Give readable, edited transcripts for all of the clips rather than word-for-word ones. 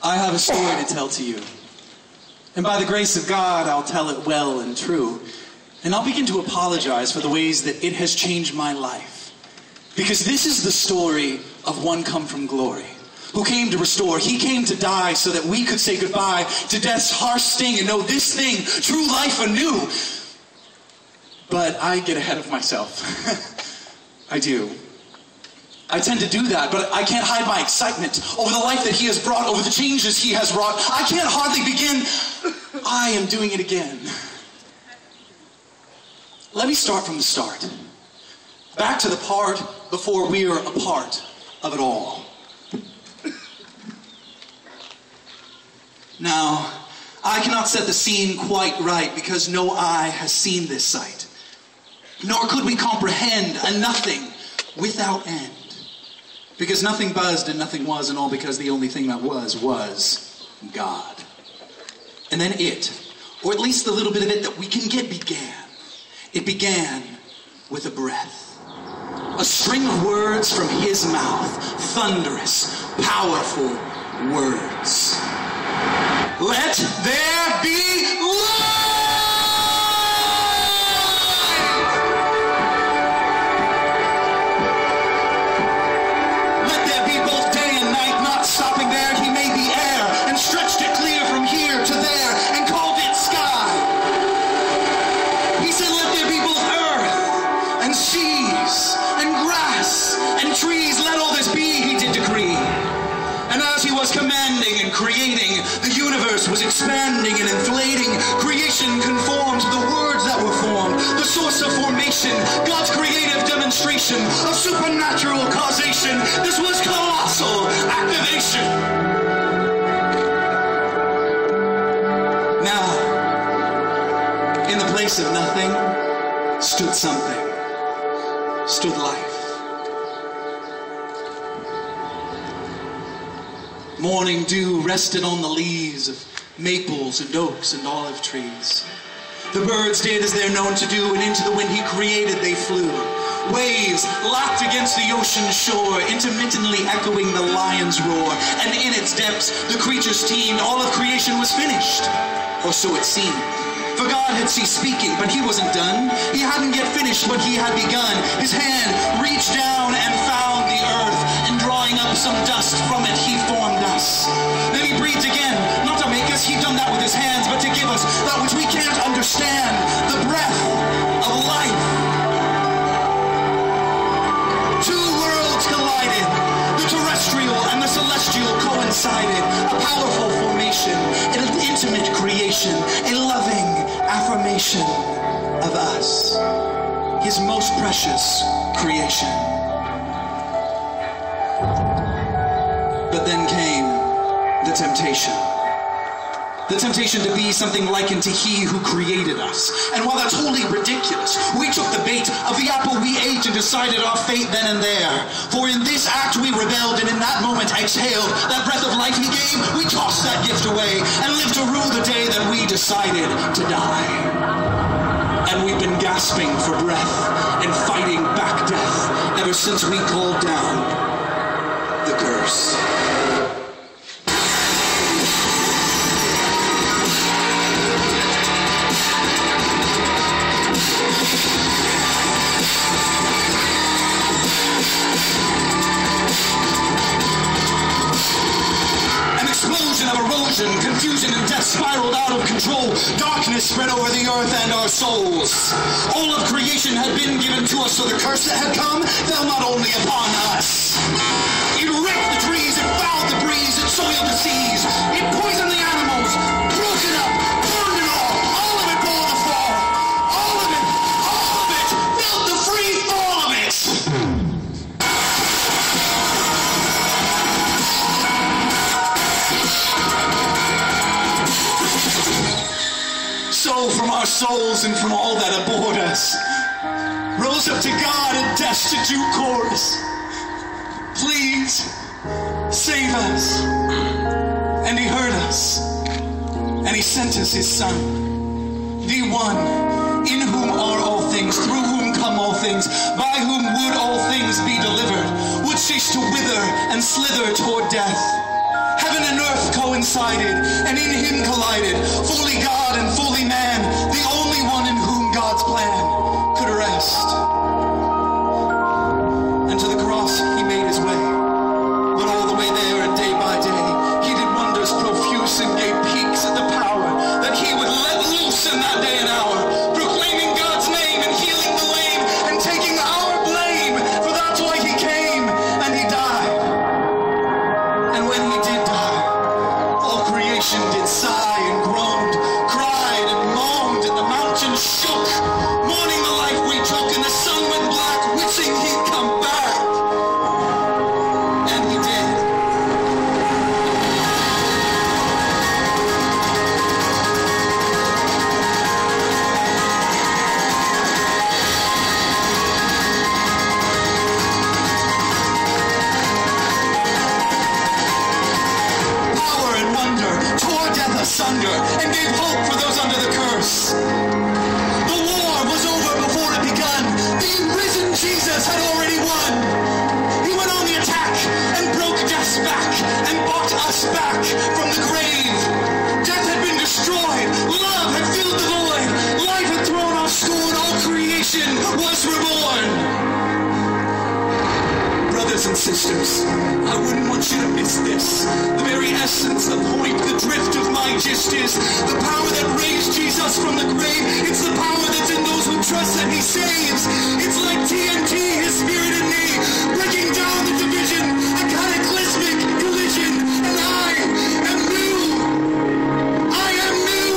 I have a story to tell to you. And by the grace of God, I'll tell it well and true. And I'll begin to apologize for the ways that it has changed my life. Because this is the story of one come from glory, who came to restore. He came to die so that we could say goodbye to death's harsh sting and know this thing, true life anew. But I get ahead of myself. I do. I tend to do that, but I can't hide my excitement over the life that he has brought, over the changes he has wrought. I can't hardly begin. I am doing it again. Let me start from the start. Back to the part before we are a part of it all. Now, I cannot set the scene quite right because no eye has seen this sight. Nor could we comprehend a nothing without end. Because nothing buzzed and nothing was, and all because the only thing that was God. And then it, or at least the little bit of it that we can get, began. It began with a breath. A string of words from his mouth. Thunderous, powerful words. Let there be light! Let there be both day and night, not stopping there. He made the air and stretched it clear from here to there and called it sky. He said, let there be both earth and seas and grass and trees. Let all this be, he did decree. And as he was commanding and creating, the universe was expanding and inflating. Creation conformed to the words that were formed, the source of formation, God's creative demonstration of supernatural causation. This was colossal activation. Now, in the place of nothing, stood something, stood life. Morning dew rested on the leaves of maples and oaks and olive trees. The birds did as they're known to do, and into the wind he created they flew. Waves lapped against the ocean shore, intermittently echoing the lion's roar. And in its depths the creatures teemed. All of creation was finished, or so it seemed. For God had ceased speaking, but he wasn't done. He hadn't yet finished what he had begun. His hand reached down and found the earth, and drawing up some dust from it, he formed us. Then he breathed again, not to make us, he'd done that with his hands, but to give us that which we can't understand, the breath of life. Two worlds collided, the terrestrial and the celestial coincided, a powerful formation, an intimate creation, a loving affirmation of us, his most precious creation. But then came the temptation. The temptation to be something likened to he who created us. And while that's wholly ridiculous, we took the bait of the apple we ate and decided our fate then and there. For in this act we rebelled, and in that moment exhaled that breath of life he gave. We tossed that gift away and lived to rue the day that we decided to die. And we've been gasping for breath and fighting back death ever since we called down the curse. Of erosion, confusion and death spiraled out of control. Darkness spread over the earth and our souls. All of creation had been given to us, so the curse that had come fell not only upon us. It raped the trees, it fouled the breeze, it soiled the seas, it poisoned the animals, broke it up, burned it all of it bore the fall. All of it felt the free fall of it. So from our souls and from all that abhorred us, rose up to God a destitute chorus. Please save us. And he heard us, and he sent us his Son, the one in whom are all things, through whom come all things, by whom would all things be delivered, would cease to wither and slither toward death. Heaven and earth coexist. coincided and in him collided, fully God and fully man, the only one in whom God's plan could rest. And to the cross he made his way, but all the way there and day by day, he did wonders profuse and gave peeks at the power that he would let loose in that day and hour, proclaiming God's name and healing the lame and taking our blame, for that's why he came and he died. And when he did die, all creation did sigh and groaned, cried and moaned, and the mountains shook, mourning the life we took, and the sun went black, wishing he'd come back. And he did. Power and wonder tore death asunder and gave hope for those under the curse. The war was over before it begun. The risen Jesus had already won. He went on the attack and broke death's back and brought us back from the grave. Death had been destroyed. Love had filled the void. Life had thrown off scorn. All creation was reborn. Brothers and sisters, I wouldn't want you to miss this. The very essence, the point, the drift of my gist is the power that raised Jesus from the grave. It's the power that's in those who trust that he saves. It's like TNT, his spirit in me, breaking down the division, a cataclysmic collision, and I am new. I am new.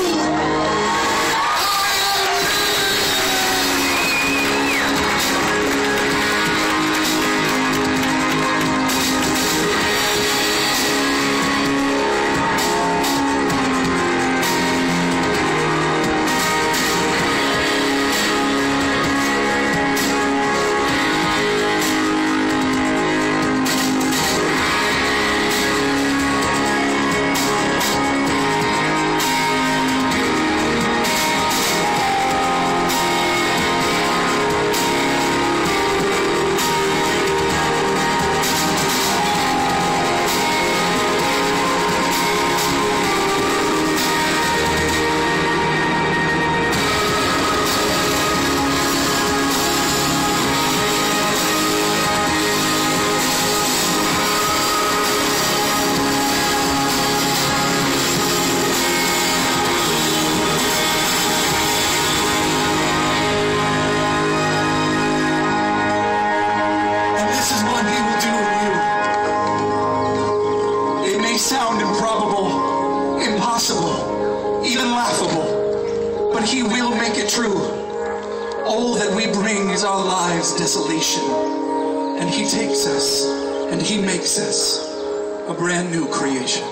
Sound improbable, impossible, even laughable, but he will make it true. All that we bring is our lives' desolation, and he takes us and he makes us a brand new creation.